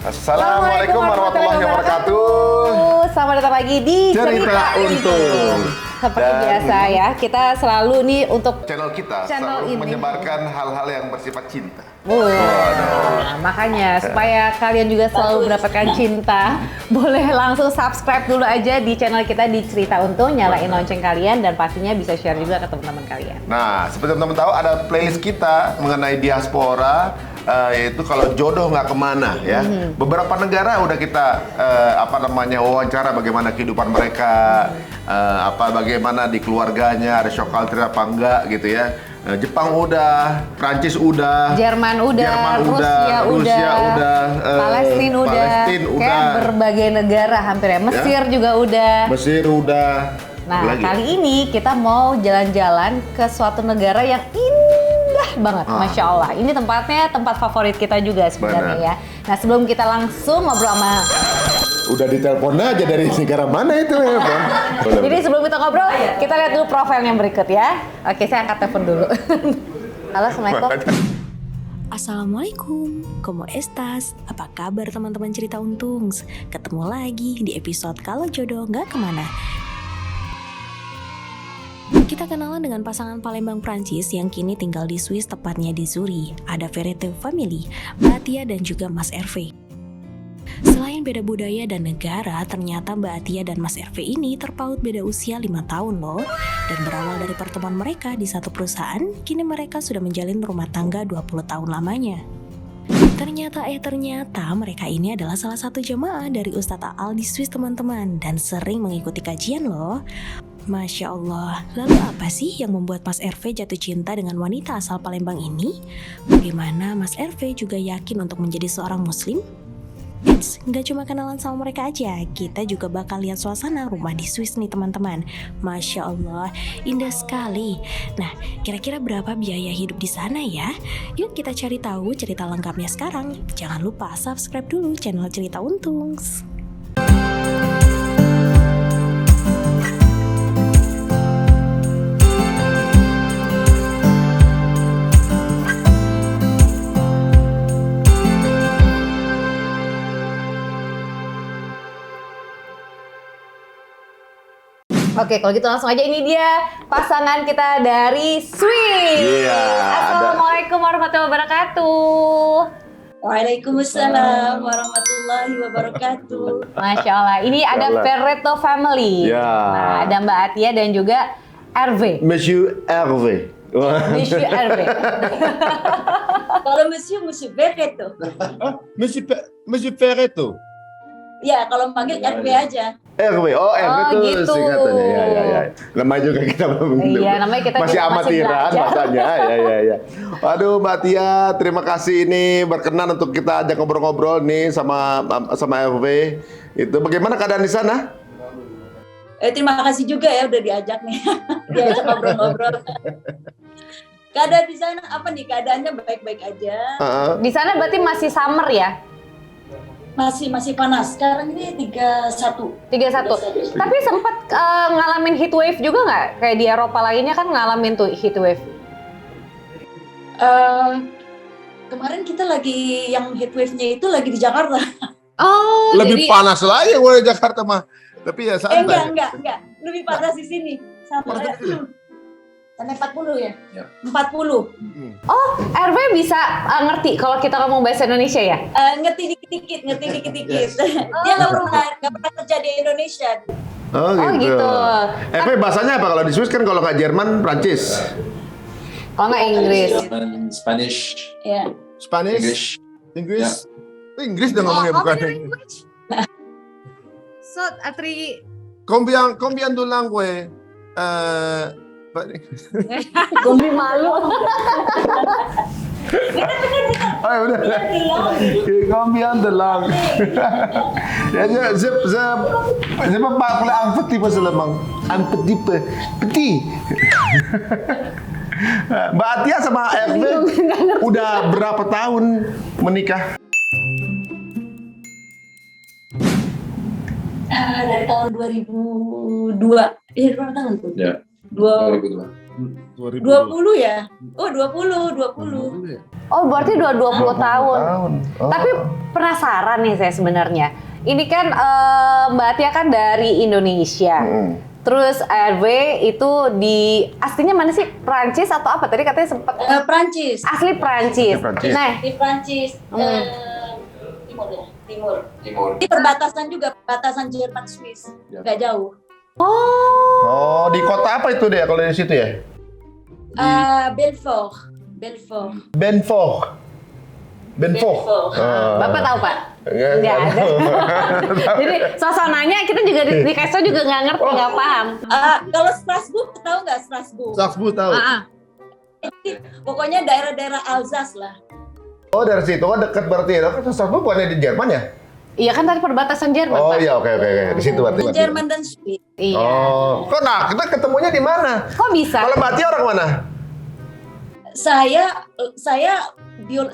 Assalamualaikum warahmatullahi wabarakatuh. Selamat datang lagi di Cerita Untung. Seperti biasa ya, kita selalu nih untuk Channel kita selalu menyebarkan hal-hal yang bersifat cinta. Nah, makanya supaya kalian juga selalu mendapatkan cinta, boleh langsung subscribe dulu aja di channel kita di Cerita Untung, nyalain lonceng kalian dan pastinya bisa share juga ke teman-teman kalian. Nah, seperti teman-teman tahu ada playlist kita mengenai diaspora, yaitu kalau jodoh nggak kemana ya. Beberapa negara udah kita wawancara bagaimana kehidupan mereka, bagaimana di keluarganya, ada shock culture apa enggak gitu ya. Jepang udah, Prancis udah, Jerman udah, Rusia udah, Palestina udah, kayak berbagai negara hampir ya. Mesir juga udah. Mesir udah. Nah, kali ini kita mau jalan-jalan ke suatu negara yang indah banget, Masya Allah. Ini tempatnya tempat favorit kita juga sebenarnya ya. Nah, sebelum kita langsung ngobrol sama... Udah ditelepon aja dari negara mana itu ya, Bang? Jadi sebelum kita ngobrol, kita lihat dulu profilnya berikut ya. Oke, saya angkat telepon dulu. Halo, Assalamualaikum. Assalamualaikum, ¿cómo estás? Apa kabar teman-teman Cerita Untung? Ketemu lagi di episode Kalau Jodoh Nggak Kemana. Kita kenalan dengan pasangan Palembang Prancis yang kini tinggal di Swiss, tepatnya di Zurich. Ada Verete Family, Mbak Atia dan juga Mas Hervé. Selain beda budaya dan negara, ternyata Mbak Atia dan Mas Hervé ini terpaut beda usia 5 tahun loh. Dan berawal dari pertemuan mereka di satu perusahaan, kini mereka sudah menjalin rumah tangga 20 tahun lamanya. Ternyata mereka ini adalah salah satu jemaah dari Ustadz Aal di Swiss teman-teman, dan sering mengikuti kajian loh. Masya Allah, lalu apa sih yang membuat Mas Hervé jatuh cinta dengan wanita asal Palembang ini? Bagaimana Mas Hervé juga yakin untuk menjadi seorang muslim? Eits, nggak cuma kenalan sama mereka aja, kita juga bakal lihat suasana rumah di Swiss nih teman-teman. Masya Allah, indah sekali. Nah, kira-kira berapa biaya hidup di sana ya? Yuk kita cari tahu cerita lengkapnya sekarang. Jangan lupa subscribe dulu channel Cerita Untung. Oke, kalau gitu langsung aja, ini dia pasangan kita dari Swiss. Assalamualaikum warahmatullahi wabarakatuh. Waalaikumsalam warahmatullahi wabarakatuh. Masya Allah, ini ada Verete Family. Nah, ada Mbak Atia dan juga Hervé. Monsieur Hervé. Monsieur Hervé. Kalau Monsieur Verete. Monsieur Verete. Ya, kalau panggil RV aja. RW, RW itu gitu. singkatannya. Ya. Namanya juga kita belum. Iya, namanya kita masih amatiran bahasanya. Ya. Waduh, Mbak Tia, terima kasih ini berkenan untuk kita ajak ngobrol-ngobrol nih sama RW. Itu bagaimana keadaan di sana? Terima kasih juga ya udah diajak nih. Diajak ngobrol-ngobrol. Keadaan di sana apa nih? Keadaannya baik-baik aja. Di sana berarti masih summer ya? Masih panas. Sekarang ini 31. Tapi sempat ngalamin heat wave juga nggak? Kayak di Eropa lainnya kan ngalamin tuh heat wave. Kemarin kita lagi yang heat wave-nya itu lagi di Jakarta. Oh, lebih panas lagi gue di Jakarta mah. Tapi ya santai. Enggak. Lebih panas di sini. Sampai 40 ya? 40. Oh, RW bisa ngerti kalau kita ngomong bahasa Indonesia ya? Ngerti dikit-dikit. Dia nggak pernah kerja di Indonesia. Oh gitu. Bahasanya apa kalau di Swiss kan? Kalau nggak Jerman, Prancis. Oh nggak Inggris. Spanish. Ya. Spanish. Inggris. Ya. Inggris dia ngomongnya bukan. So, Atri. Combien de langue? Gue malu. Oh udah. Combien de langue? Ya, je peux parler un petit peu seulement. Un petit peu. Petit. Mbak Atia sama Hervé udah berapa tahun menikah? Dari tahun 2002. Berapa tahun tuh? Ya. 2002. 20 ya? Oh 20. Oh, berarti 20 tahun. Oh. Tapi penasaran nih saya sebenarnya. Ini kan Mbak Atia kan dari Indonesia. Terus RW itu di aslinya mana sih? Prancis atau apa? Tadi katanya sempat Prancis. asli Prancis. Asli Prancis. Nah, Di Prancis. Timur. Di perbatasan juga, perbatasan Jerman Swiss. Nggak jauh. Oh, di kota apa itu deh kalau di situ ya? Belfort. Benfort. Bapak tahu Pak? Nggak ada. tahu. Jadi suasananya kita juga di Keso juga nggak ngerti, nggak paham. Kalau Strasbourg, tahu nggak Strasbourg? Strasbourg tahu. Pokoknya daerah-daerah Alsace lah. Oh, dari situ kan dekat berarti ya. Kan Strasbourg bukannya di Jerman ya? Iya kan tadi perbatasan Jerman Oh Pak. iya, oke. Di situ berarti. Jerman dan Swiss. Iya. Oh, kok nah kita ketemunya di mana? Kok bisa? Kalau Mbak Atia orang mana? Saya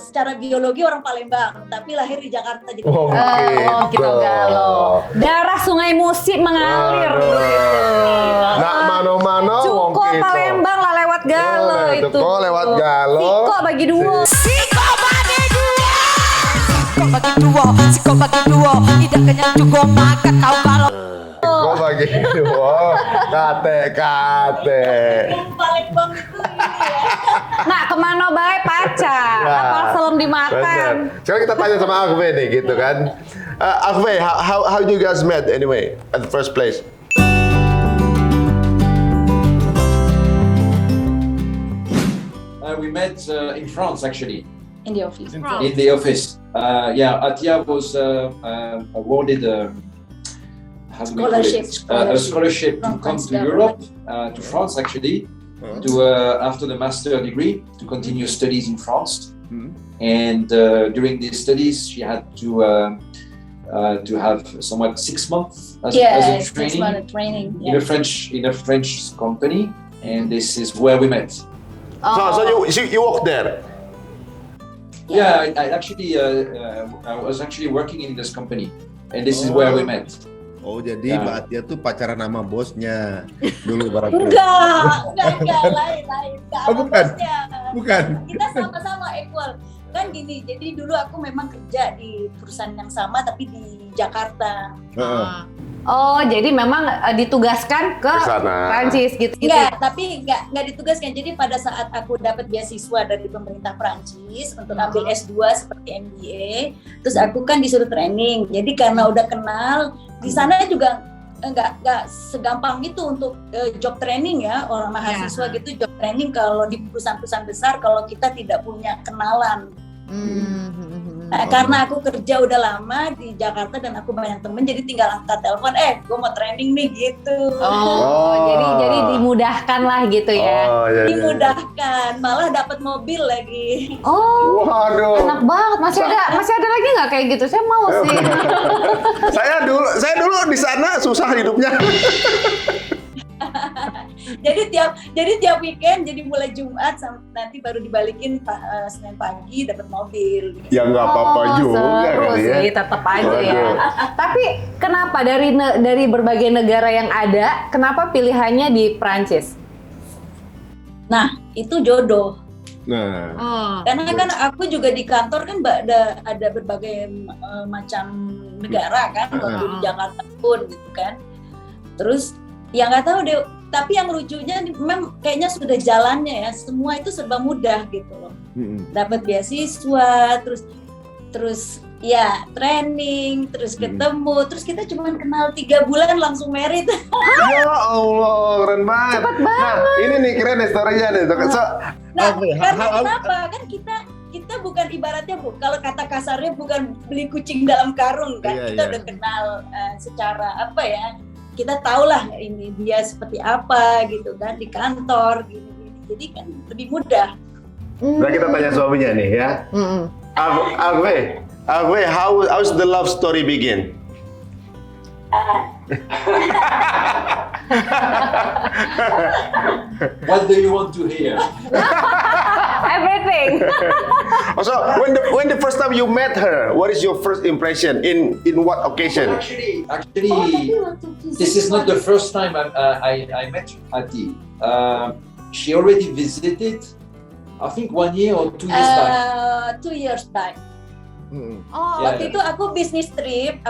secara biologi orang Palembang, tapi lahir di Jakarta jadi. Oh, Oh, kita gitu. galau. Darah Sungai Musi mengalir. Nak mano-mano wong Cuko kita. Palembang lah lewat Galo Oh, itu. Cuko lewat Galo. Siko bagi dua. Siko bagi dua, tidak kenyang juga makan tahu kalau. Kok bagi dua? Kate. Yang Palembang itu ini ya. Nah, kemana baik pacar? Nah, Kapal selam dimakan. Bener. Sekarang kita tanya sama Akve nih gitu kan. Akve, how you guys met anyway at the first place? We met in France actually, In the office. in the office. Atia was awarded how do we call it? A scholarship to From come France, to yeah. Europe, to France actually, to after the master degree to continue studies in France. And during these studies, she had to have somewhat 6 months as a training training. in a French company, and this is where we met. So you work there? Yeah, I actually I was actually working in this company, and this is where we met. Oh, jadi Ya. Mbak Atia tuh pacaran sama bosnya dulu barangkali. Enggak, lain. Enggak, Oh, bukan. bosnya. Bukan. Kita sama-sama equal. Kan gini, jadi dulu aku memang kerja di perusahaan yang sama tapi di Jakarta. Heeh. Oh, jadi memang ditugaskan ke Ke sana. Prancis gitu. Enggak, tapi enggak ditugaskan. Jadi pada saat aku dapat beasiswa dari pemerintah Prancis untuk ambil S2 seperti MBA, terus aku kan disuruh training. Jadi karena udah kenal, di sana juga enggak segampang itu untuk job training ya, orang mahasiswa gitu job training kalau di perusahaan-perusahaan besar kalau kita tidak punya kenalan. Nah, karena aku kerja udah lama di Jakarta dan aku banyak temen, jadi tinggal angkat telepon, gue mau training nih gitu. Oh, jadi dimudahkan lah gitu ya. Oh, iya. Dimudahkan, malah dapat mobil lagi. Oh, Waduh. enak banget. Masih ada lagi nggak kayak gitu? Saya mau sih. Saya dulu di sana susah hidupnya. jadi tiap weekend, jadi mulai Jumat sampai nanti baru dibalikin Senin pagi dapat mobil. Ya nggak apa-apa juga seru kali ya. sih, tetap aja ya. Waduh. Tapi kenapa dari berbagai negara yang ada, kenapa pilihannya di Prancis? Nah, itu jodoh. Nah, Karena kan aku juga di kantor kan ada berbagai macam negara kan, waktu di Jakarta pun gitu kan. Terus ya nggak tahu deh, tapi yang lucunya memang kayaknya sudah jalannya ya, semua itu serba mudah gitu loh. Dapat beasiswa, terus ya training, terus ketemu, terus kita cuma kenal 3 bulan langsung married. Ya Allah, keren banget. Cepet banget. Nah, ini nih keren nih story-nya nih. So, Nah, Oke, karena hal- kenapa? Kan kita bukan ibaratnya kalau kata kasarnya bukan beli kucing dalam karung kan. Iya, Kita iya. udah kenal secara apa ya? Kita tahulah ini dia seperti apa gitu kan di kantor gini. Jadi kan lebih mudah. nah kita tanya suaminya nih ya. Agwe, how's the love story begin? What do you want to hear? Everything. So when the first time you met her, what is your first impression? In what occasion? Actually, Oh, this is not the first time I met Ati. she already visited, I think 1 year or 2 years back. 2 years back. Oh, Ya, Waktu itu aku bisnis trip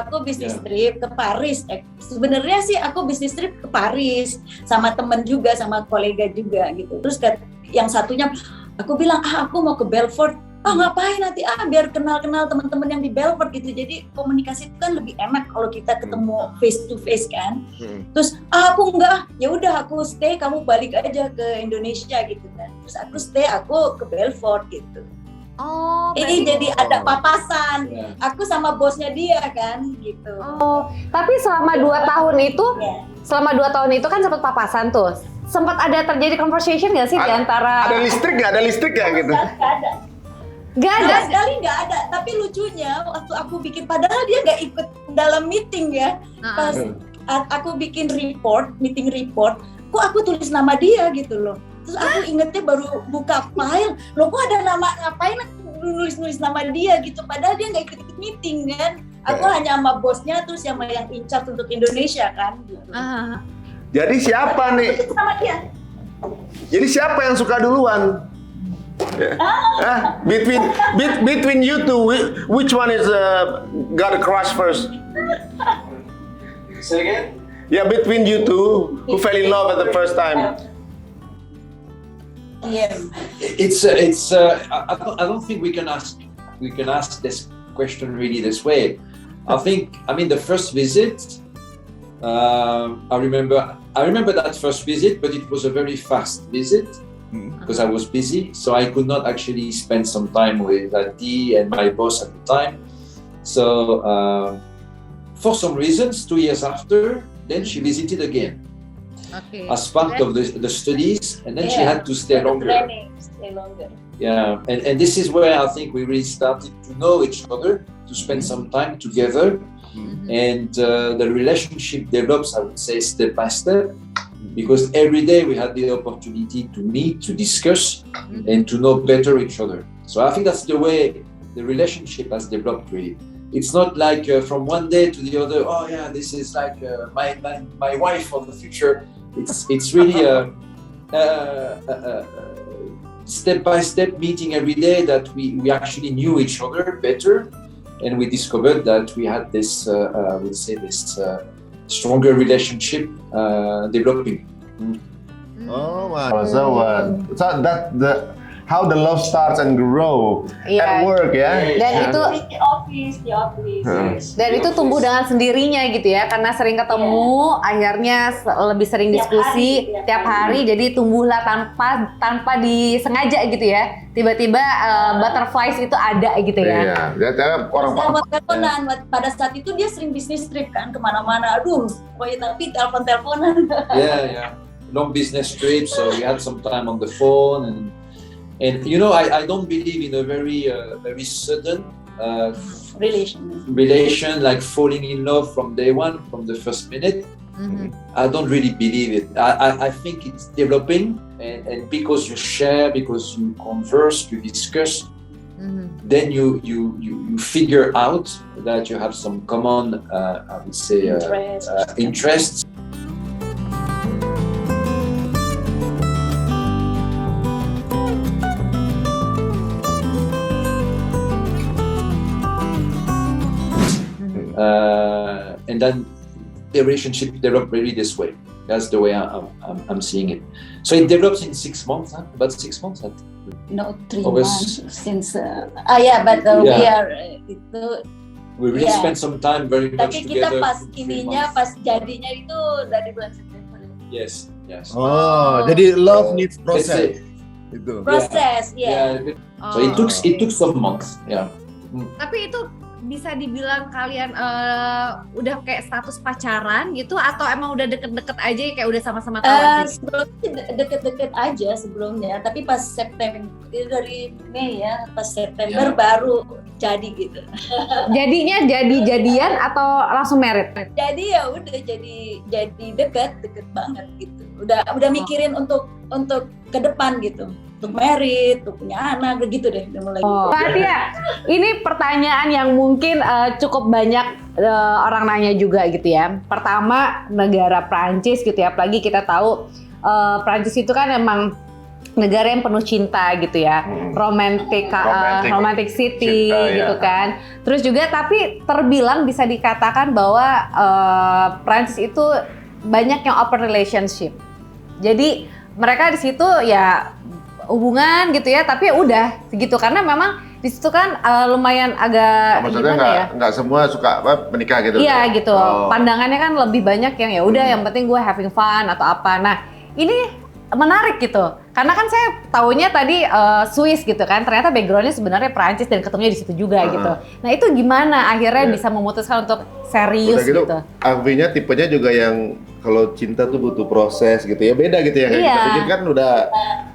ke Paris. Sebenarnya sih aku bisnis trip ke Paris sama temen juga, sama kolega juga gitu. Terus yang satunya aku bilang, aku mau ke Belfort. Ngapain nanti? Biar kenal-kenal teman-teman yang di Belfort gitu. Jadi komunikasi itu kan lebih enak kalau kita ketemu face to face kan. Terus aku enggak, ya udah aku stay, kamu balik aja ke Indonesia gitu kan. Terus aku stay, aku ke Belfort gitu. Oh, Ini jadi ada papasan. Ya. Aku sama bosnya dia kan gitu. Oh, tapi selama 2 tahun itu, kan sempat papasan tuh. Sempat ada terjadi conversation nggak sih di antara? Ada listrik nggak gitu? Nggak ada. Nggak ada. Sama sekali nggak ada. Tapi lucunya waktu aku bikin, padahal dia nggak ikut dalam meeting ya. Pas aku bikin meeting report, kok aku tulis nama dia gitu loh. Terus aku ingetnya baru buka file, loh kok ada nama, ngapain aku nulis nama dia gitu. Padahal dia nggak ikut meeting kan. Aku hanya sama bosnya, terus sama yang in charge untuk Indonesia kan gitu. Jadi siapa nih? Sama dia. Jadi siapa yang suka duluan? Between you two, which one is got a crush first? Say again? Yeah, between you two, who fell in love at the first time? Yes. I don't think we can ask this question really this way. I mean the first visit, I remember that first visit, but it was a very fast visit because I was busy, so I could not actually spend some time with Adi and my boss at the time. So for some reasons, 2 years after, then she visited again. Okay. As part of the studies, and then she had to stay longer. Stay longer. Yeah, and this is where I think we really started to know each other, to spend some time together, and the relationship develops, I would say, step by step, because every day we had the opportunity to meet, to discuss, and to know better each other. So I think that's the way the relationship has developed really. It's not like from one day to the other, oh yeah, this is like my wife for the future. It's really a step-by-step meeting every day that we actually knew each other better, and we discovered that we had this, I would say, this stronger relationship developing. Oh my. So how the love starts and grow at work ya. Dan itu Di office. Dan itu tumbuh dengan sendirinya gitu ya, karena sering ketemu, akhirnya lebih sering diskusi tiap hari, jadi tumbuhlah tanpa disengaja gitu ya. Tiba-tiba butterflies itu ada gitu ya. Iya, dia orang Teleponan. Pada saat itu dia sering bisnis trip kan kemana-mana. Aduh, pokoknya tapi teleponan. Yeah. Long business trips, so we had some time on the phone, and you know, I don't believe in a very sudden relation, like falling in love from day one, from the first minute. I don't really believe it. I think it's developing, and because you share, because you converse, you discuss, then you figure out that you have some common, I would say, interests. And then the relationship developed really this way. That's the way I'm seeing it. So it develops in 6 months, about 6 months. No, 3 August. months since. We are itu. We really spent some time very much Tapi together. kita pas 3 ininya, months. pas jadinya itu dari bulan September. Yes. Oh, jadi love needs Let's say- process. Itu. Proses, Yeah. So it took some months. Yeah. Tapi itu bisa dibilang kalian udah kayak status pacaran gitu, atau emang udah deket-deket aja kayak udah sama-sama kawan gitu? Sebelumnya deket-deket aja sebelumnya, tapi pas September itu dari Mei ya, pas September baru jadi gitu. Jadinya jadian atau langsung married? Jadi ya udah jadi deket banget gitu. Udah mikirin untuk ke depan gitu. Untuk married, untuk punya anak, begitu deh udah mulai. Mbak Atia, ini pertanyaan yang mungkin cukup banyak orang nanya juga gitu ya. Pertama, negara Prancis gitu ya, apalagi kita tahu Prancis itu kan emang negara yang penuh cinta gitu ya, romantic city cinta, gitu ya. kan. Terus juga tapi terbilang bisa dikatakan bahwa Prancis itu banyak yang open relationship. Jadi mereka di situ ya hubungan gitu ya, tapi ya udah segitu karena memang di situ kan lumayan agak Maksudnya gimana ya? nggak semua suka menikah gitu. Iya gitu. Oh. Pandangannya kan lebih banyak yang ya udah yang penting gue having fun atau apa. Nah, ini menarik gitu. Karena kan saya taunya tadi Swiss gitu kan. Ternyata backgroundnya sebenarnya Prancis dan ketemunya di situ juga gitu. Nah, itu gimana akhirnya bisa memutuskan untuk serius Udah gitu, gitu? Arvinya tipenya juga yang kalau cinta tuh butuh proses gitu ya. Beda gitu ya. Kayak Iya. kita pikir kan udah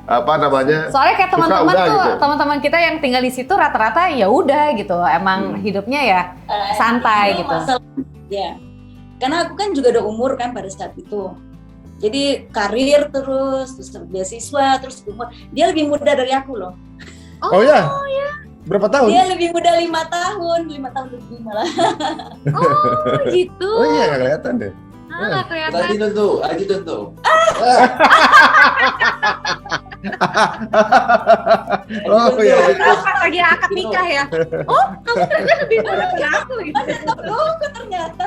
apa namanya? Soalnya kayak suka teman-teman udah tuh, gitu. teman-teman kita yang tinggal di situ rata-rata ya udah gitu. Emang hidupnya ya santai Itu gitu. Ya, karena aku kan juga udah umur kan pada saat itu. Jadi karir terus beasiswa, terus umur. Dia lebih muda dari aku loh. Oh ya? Berapa tahun? Dia lebih muda 5 tahun lebih malah. Oh gitu. Oh iya, nggak kelihatan deh. Nggak But kelihatan. I didn't know. Oh iya. Terus pas lagi akad nikah ya. Oh, kamu ternyata lebih muda dari aku gitu. Ternyata.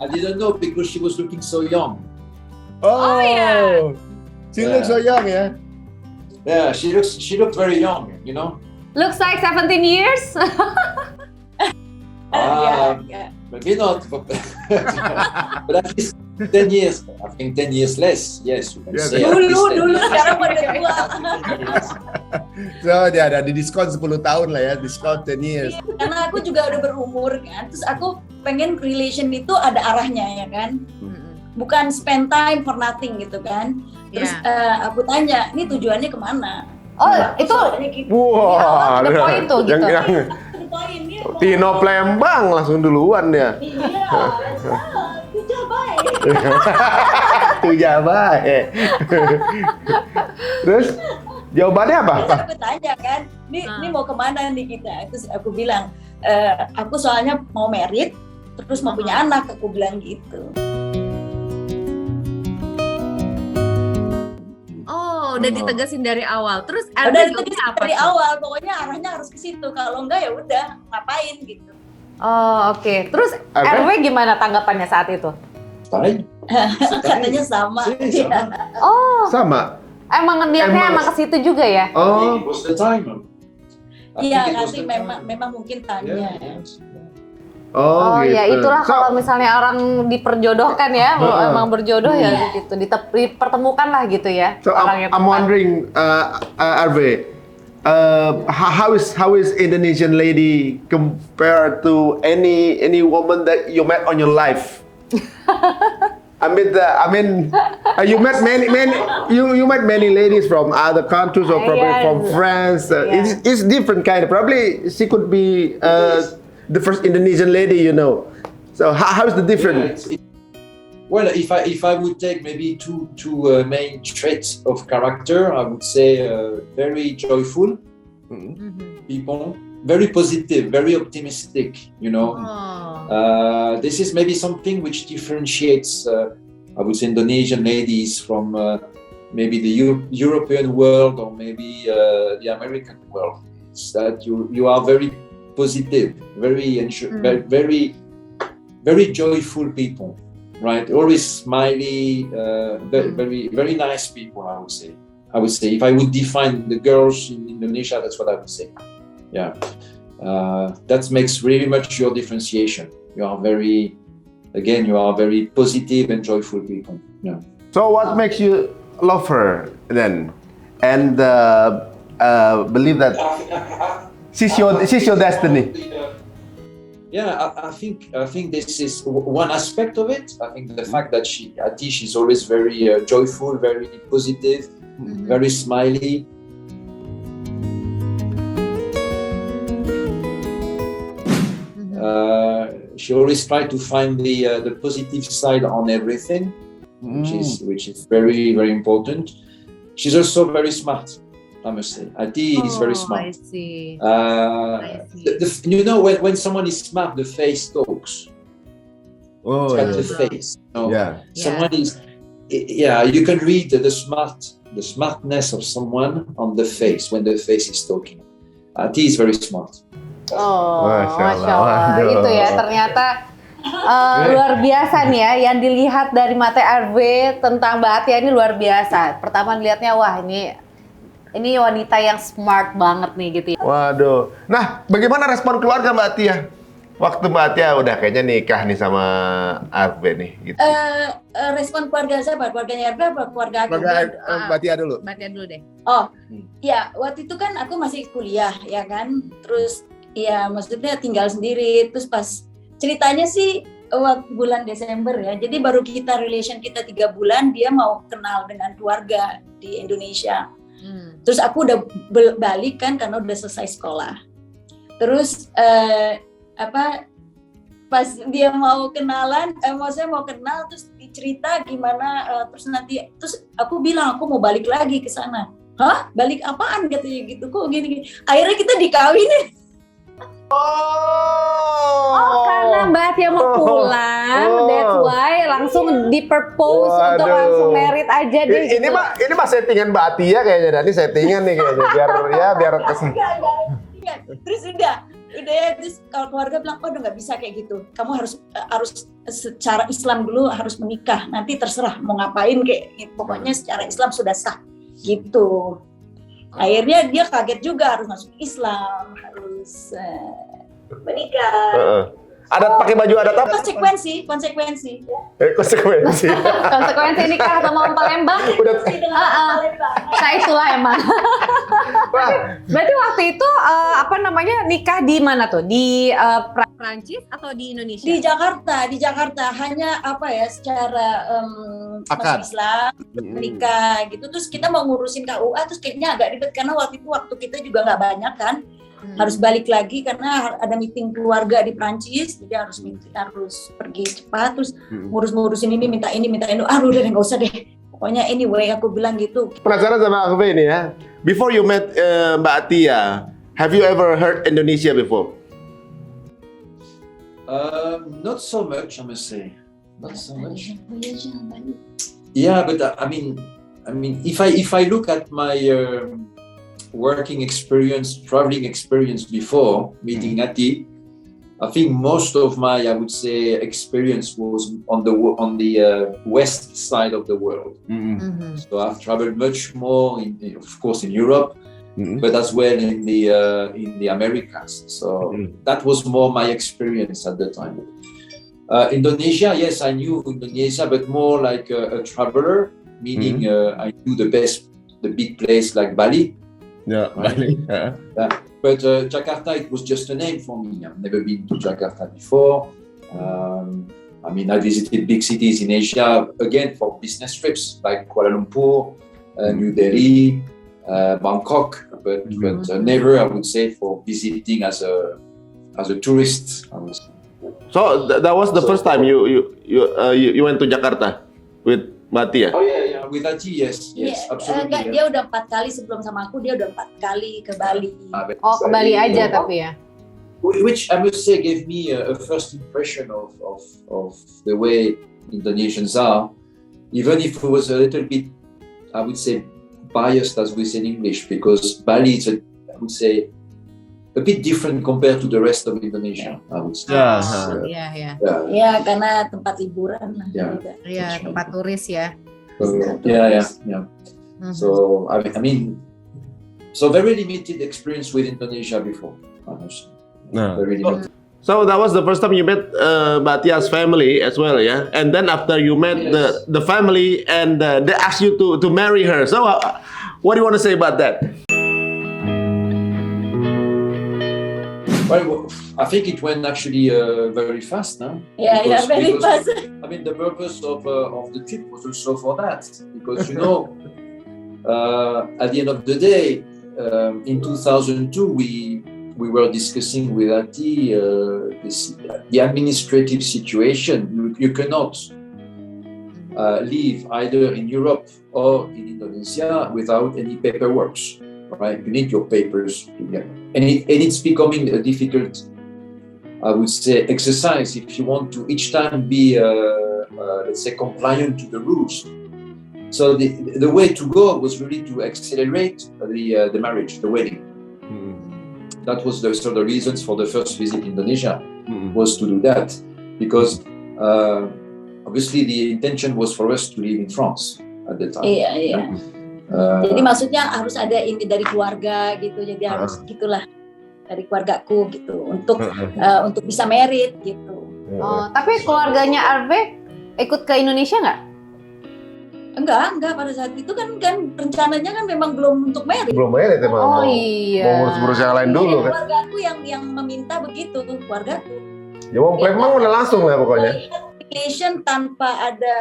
I didn't know because she was looking so young. Oh iya. She looks so young ya. Yeah, she looked very young, you know. Looks like 17 years. Maybe not, but at least 10 years. I think 10 years less. Yes, you can Yes. say. at least 10 Dulu years. sekarang pada tua. So dia ada di diskon 10 tahun lah ya, diskon 10 years. Karena aku juga udah berumur kan, terus aku pengen relation itu ada arahnya ya kan, bukan spend time for nothing gitu kan. Terus aku tanya, ini tujuannya kemana? Oh, itu Soalnya gitu. Wah, the point tuh gitu. yang Poin dia mau- Tino Plembang langsung duluan dia. Iya, tujuan baik. Tuh baik. Terus jawabannya apa? Terus aku tanya kan, ini mau kemana nih kita? Terus aku bilang, aku soalnya mau merit, terus mau punya anak, aku bilang gitu. Oh, udah ditegasin dari awal. Terus Udah Elvin itu jawabnya apa dari tuh? awal, pokoknya arahnya harus ke situ. Kalau enggak ya udah ngapain gitu. Oh, oke. Terus Elvin? RW gimana tanggapannya saat itu? Fine. Katanya sama. Sí, sama. Oh, Sama. emang niatnya emang ke situ juga ya? I think Oh, it was the time. I Iya, think it was nanti the memang mungkin tanya. Yeah, yes. Oh, gitu. ya itulah So, kalau misalnya orang diperjodohkan ya, emang berjodoh ya gitu, dipertemukan lah gitu ya. So orang yang I'm tepat. wondering, Arve, how is Indonesian lady compared to any woman that you met on your life? You met you met many ladies from other countries or probably Yes. from France. Yeah. It's different kind. Probably she could be the first Indonesian lady, you know. So how's the Yeah, difference? well, if I would take maybe two main traits of character, I would say very joyful people, very positive, very optimistic. You know, this is maybe something which differentiates, I would say, Indonesian ladies from maybe the European world or maybe the American world. It's that you are very positive, very very joyful people, right? Always smiley, very nice people. I would say if I would define the girls in Indonesia, that's what I would say. Yeah, that makes really much your differentiation. You are very positive and joyful people. Yeah. So what makes you love her then, and believe that she's your destiny? Yeah, I think this is one aspect of it. I think the fact that she's always very joyful, very positive, very smiley. She always tries to find the positive side on everything, which is very, very important. She's also very smart, I must say. Ati is very smart. I see. You know, when someone is smart, the face talks. Oh It's got iya. the face. You know? Yeah. Someone yeah, you can read the smartness of someone on the face when the face is talking. Ati is very smart. Oh, Masya Masya Allah. Allah. Aduh. Itu ya, ternyata luar biasa nih ya. Yang dilihat dari Mate RW tentang Mbak Atia ini luar biasa. Pertama dilihatnya, wah ini wanita yang smart banget nih gitu ya. Waduh. Nah, bagaimana respon keluarga Mbak Atia? Waktu Mbak Atia udah kayaknya nikah nih sama Arbe nih. Gitu. Respon keluarga saya, keluarganya Arbe apa keluarga aku? Mbak Tia dulu. Mbak Atia dulu deh. Oh, ya waktu itu kan aku masih kuliah ya kan, terus ya maksudnya tinggal sendiri, terus pas ceritanya sih waktu bulan Desember ya, jadi baru relation kita 3 bulan, dia mau kenal dengan keluarga di Indonesia. Terus aku udah balik kan karena udah selesai sekolah. Terus pas dia mau kenalan, maksudnya mau kenal, terus cerita gimana, terus aku bilang aku mau balik lagi ke sana. Hah? Balik apaan katanya gitu, kok gini. Akhirnya kita dikawinin. Oh, karena Mbak Atia mau pulang, that's why langsung di-propose untuk langsung merit aja deh. Ini mah settingan Mbak Atia kayaknya, Dani settingan nih kayaknya biar kesini. Enggak. Terus udah ya, terus kalau keluarga bilang, oh udah nggak bisa kayak gitu, kamu harus secara Islam dulu harus menikah, nanti terserah mau ngapain kayak gitu. Pokoknya secara Islam sudah sah gitu. Akhirnya dia kaget juga, harus masuk Islam, harus menikah. Adat pakai baju adat apa? Konsekuensi. Konsekuensi. Konsekuensi nikah sama Om Palembang. Nah itulah emang. Berarti waktu itu nikah di mana tuh? Di Prancis atau di Indonesia? Di Jakarta. Hanya secara masuk Islam, menikah gitu. Terus kita mau ngurusin KUA, terus kayaknya agak ribet karena waktu kita juga nggak banyak kan. Harus balik lagi karena ada meeting keluarga di Prancis, jadi harus pergi cepat, terus ngurusin ini, minta ini, udah nggak usah deh. Pokoknya anyway aku bilang gitu. Penasaran sama Arbe ini ya. Before you met Mbak Atia, have you ever heard Indonesia before? Not so much, I must say. Not so much. Yeah, but I mean, if I look at my working experience, traveling experience before meeting Ati, I think most of my, I would say, experience was on the west side of the world. So I've traveled much more, of course, in Europe, but as well in the Americas. So that was more my experience at the time. Indonesia, yes, I knew Indonesia, but more like a traveler, meaning I knew the big place like Bali. Yeah, right? But Jakarta, it was just a name for me. I've never been to Jakarta before. I visited big cities in Asia, again, for business trips, like Kuala Lumpur, New Delhi, Bangkok, but never, I would say, for visiting as a tourist. I would say. So that was the first time you went to Jakarta with Mbak Atia? Oh yeah, with Ati, yes, absolutely. Dia udah 4 kali sebelum sama aku, dia udah 4 kali ke Bali. Oh, ke Bali aja tapi ya? Which I must say gave me a first impression of the way Indonesians are, even if it was a little bit, I would say, biased as we say in English, because Bali is, I would say, a bit different compared to the rest of Indonesia, I would say. Iya, karena tempat liburan lah. Iya, tempat turis ya. So so very limited experience with Indonesia before. Very limited. So that was the first time you met Mbak Atia's family as well, yeah. And then after you met the family and they asked you to marry her. So what do you want to say about that? Well, I think it went actually very fast, no? Yeah, very fast. The purpose of the trip was also for that, because at the end of the day, in 2002 we were discussing with Ati the administrative situation. You cannot live either in Europe or in Indonesia without any paperwork. Right, you need your papers, and it's becoming a difficult, I would say, exercise if you want to each time be, let's say, compliant to the rules. So the way to go was really to accelerate the marriage, the wedding. That was the sort of reasons for the first visit Indonesia, was to do that, because obviously the intention was for us to live in France at the time. Iya. Jadi maksudnya harus ada ini dari keluarga gitu, jadi harus gitulah dari keluargaku gitu untuk bisa merit gitu. Oh, tapi keluarganya Arve ikut ke Indonesia nggak? Enggak pada saat itu kan rencananya kan memang belum untuk merit. Belum merit emang. Oh iya. Mau ngurus-ngurus yang lain dulu kan. Keluargaku yang meminta begitu, keluargaku. Ya mau memang udah langsung lah pokoknya. Relation tanpa ada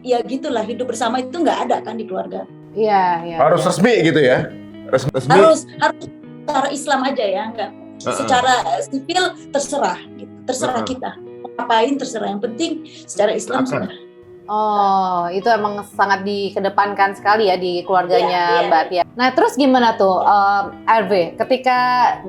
ya gitulah, hidup bersama itu nggak ada kan di keluarga. Iya. Harus resmi gitu ya. Resmi. Harus secara Islam aja ya, enggak. Secara sipil terserah gitu. Terserah kita. Ngapain terserah, yang penting secara Islam sudah. Oh, itu emang sangat dikedepankan sekali ya di keluarganya Mbak Tia. Nah, terus gimana tuh RV ketika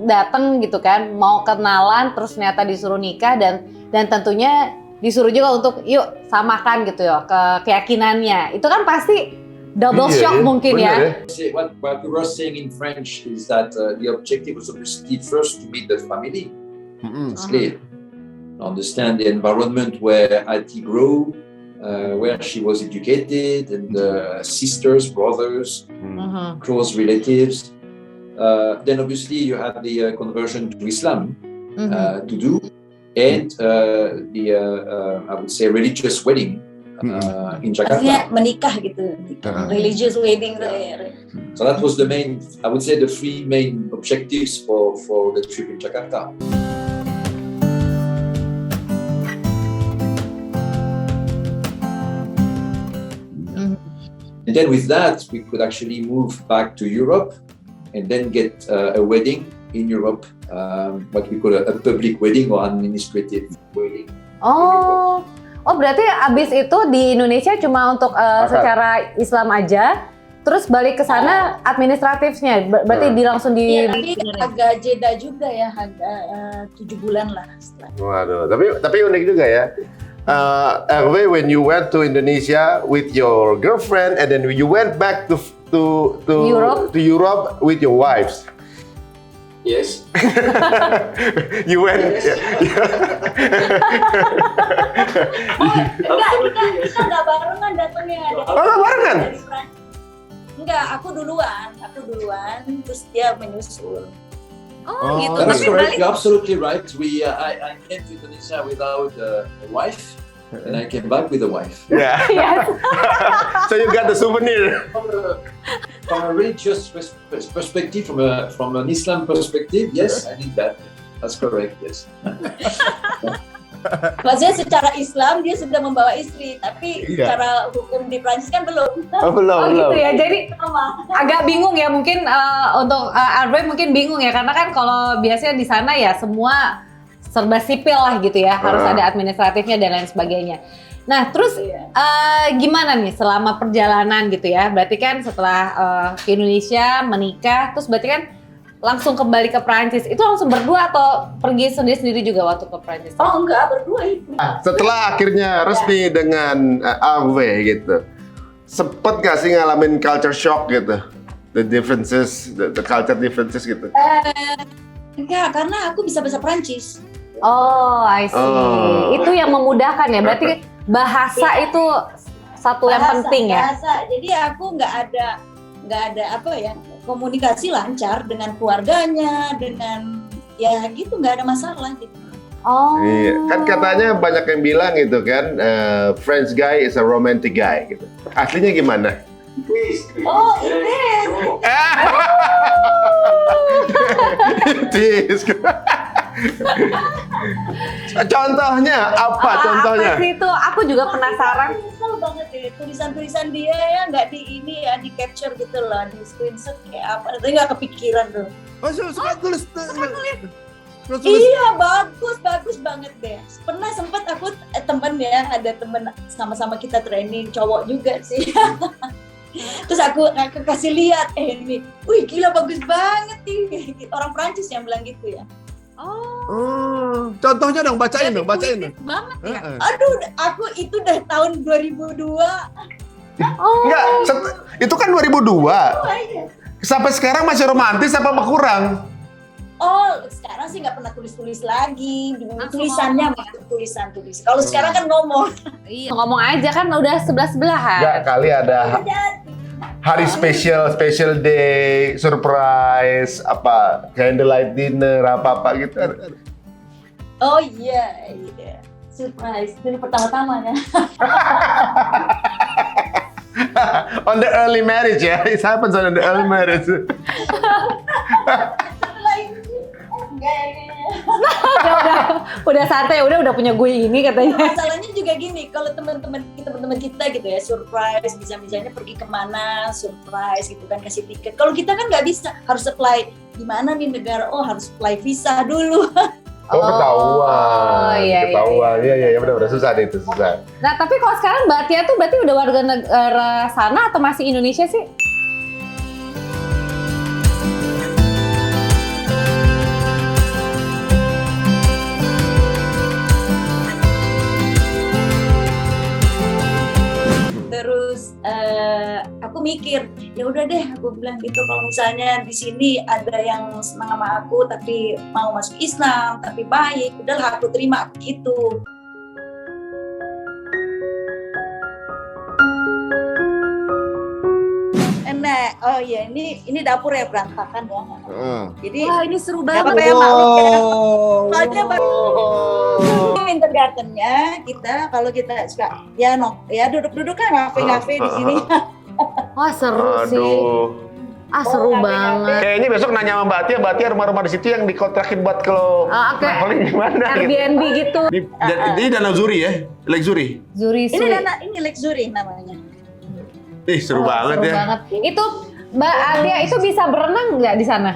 datang gitu kan, mau kenalan terus ternyata disuruh nikah dan tentunya disuruh juga untuk yuk samakan gitu ya keyakinannya. Itu kan pasti double shock mungkin ya. What we were saying in French is that the objective was obviously first to meet the family. It's clear. Understand the environment where IT grew, where she was educated, and sisters, brothers, close relatives. Then obviously you have the conversion to Islam to do, and I would say religious wedding in Jakarta. Artinya menikah gitu, religious wedding. So that was the main, I would say, the three main objectives for the trip in Jakarta. And then with that, we could actually move back to Europe and then get a wedding in Europe, what we call a public wedding or administrative wedding. Oh, berarti abis itu di Indonesia cuma untuk secara Islam aja, terus balik ke sana administratifnya, berarti langsung di. Iya, tapi agak jeda juga ya, agak 7 bulan lah setelah. Waduh, tapi unik juga ya. Hervé, when you went to Indonesia with your girlfriend and then you went back to Europe with your wives. Yes. You went. Kita nggak barengan datangnya. Nggak barengan? Enggak, aku duluan, terus dia menyusul. Oh, gitu. That's Tapi correct. balik. You're absolutely right. I came to Indonesia without a wife, and I came back with a wife. Yeah. Yes. So you got the souvenir. From a religious perspective, from an Islam perspective, yes, I did that. That's correct. Yes. Maksudnya secara Islam dia sudah membawa istri, tapi secara hukum di Prancis kan belum. Belum. Gitu ya. Jadi agak bingung ya mungkin untuk Arve mungkin bingung ya, karena kan kalau biasanya di sana ya semua serba sipil lah gitu ya, harus ada administratifnya dan lain sebagainya. Nah terus gimana nih selama perjalanan gitu ya, berarti kan setelah ke Indonesia menikah, terus berarti kan langsung kembali ke Prancis, itu langsung berdua atau pergi sendiri-sendiri juga waktu ke Prancis? Oh enggak, berdua itu. Setelah akhirnya resmi dengan Hervé gitu, sempet gak sih ngalamin culture shock gitu? The differences, the culture differences gitu? Enggak, karena aku bisa bahasa Prancis. Oh, I see. Itu yang memudahkan ya, berarti bahasa itu satu yang penting ya? Bahasa, jadi aku nggak ada apa ya, komunikasi lancar dengan keluarganya, dengan ya gitu, nggak ada masalah gitu. Oh. Iya, kan katanya banyak yang bilang gitu kan, French guy is a romantic guy gitu. Aslinya gimana? Oh, ini. Tis. Contohnya apa? Contohnya? Apa sih itu? Aku juga penasaran. Kesel banget deh, tulisan-tulisan dia ya nggak di ini ya, di capture gitu loh, di screenshot kayak apa, tapi nggak kepikiran tuh. Oh, suka tulis. Iya, bagus banget deh. Pernah sempat aku temen ya, ada temen sama-sama kita training, cowok juga sih. Terus aku kasih lihat, ini, wih gila bagus banget nih. Orang Prancis yang bilang gitu ya. Oh, contohnya dong, bacain dong. Banget ya. Aduh, aku itu udah tahun 2002. Oh. Enggak, itu kan 2002. Sampai sekarang masih romantis apa berkurang? Oh, sekarang sih nggak pernah tulis-tulis lagi. Tulisannya tulisan. Kalau sekarang kan ngomong. Iya. Ngomong aja kan udah sebelah-sebelahan. Enggak, kali ada hari special day, surprise, apa candlelight dinner, apa gitu. Oh iya. Surprise. Dari pertama-tama ya. On the early marriage ya, it happens on the early marriage. udah santai, udah punya gue ini katanya. Masalahnya juga gini, kalau teman-teman kita gitu ya, surprise, misalnya pergi kemana, surprise gitu kan, kasih tiket. Kalau kita kan nggak bisa, harus apply di mana nih negara, oh harus apply visa dulu. Oh, ketahuan. Iya. Iya, benar-benar susah deh itu, susah. Nah, tapi kalau sekarang Mbak Tia tuh berarti udah warga negara sana atau masih Indonesia sih? Terus aku mikir, ya udah deh, aku bilang gitu, kalau misalnya di sini ada yang senang sama aku tapi mau masuk Islam tapi baik, udahlah aku terima gitu. Nah, oh ya ini dapur ya berantakan ya. Jadi Wah, ini seru nggak banget. apa-apa ya, maklum ya. Soalnya kindergartennya kita kalau kita suka ya duduk-duduk kan ngafe-ngafe di sini. Wah, seru sih. Aduh. Seru ngafe-ngafe. banget. Kayaknya besok nanya sama Mbak Tia rumah-rumah di situ yang dikontrakin buat kalau Oke. traveling gimana gitu. Airbnb gitu. Ini Danau Zuri ya? Lake Zuri? Zuri Ini Luxury namanya. Ih, seru banget seru ya. banget. Itu Mbak Atia itu bisa berenang nggak di sana?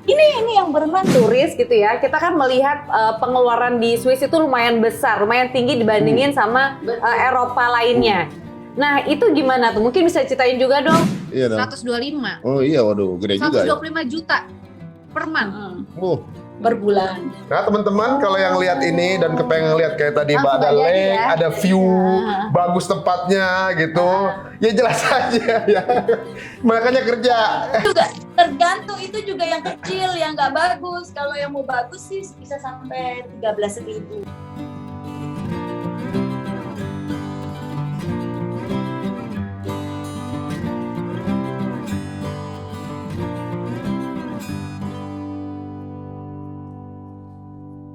Ini yang berenang Turis gitu ya, kita kan melihat pengeluaran di Swiss itu lumayan besar, lumayan tinggi dibandingin sama Eropa lainnya. Nah, itu gimana tuh? Mungkin bisa ceritain juga dong. Iya dong. 125. Oh iya, waduh, gede juga ya. 125 juta per month. Oh, berbulan. Nah, teman-teman kalau yang lihat ini dan kepengen lihat kayak tadi Mbak, ada Langsung aja lake, ya. ada view, bagus tempatnya gitu. Ya jelas aja ya. Makanya kerja. Juga tergantung, itu juga yang kecil yang nggak bagus. Kalau yang mau bagus sih bisa sampai 13.000.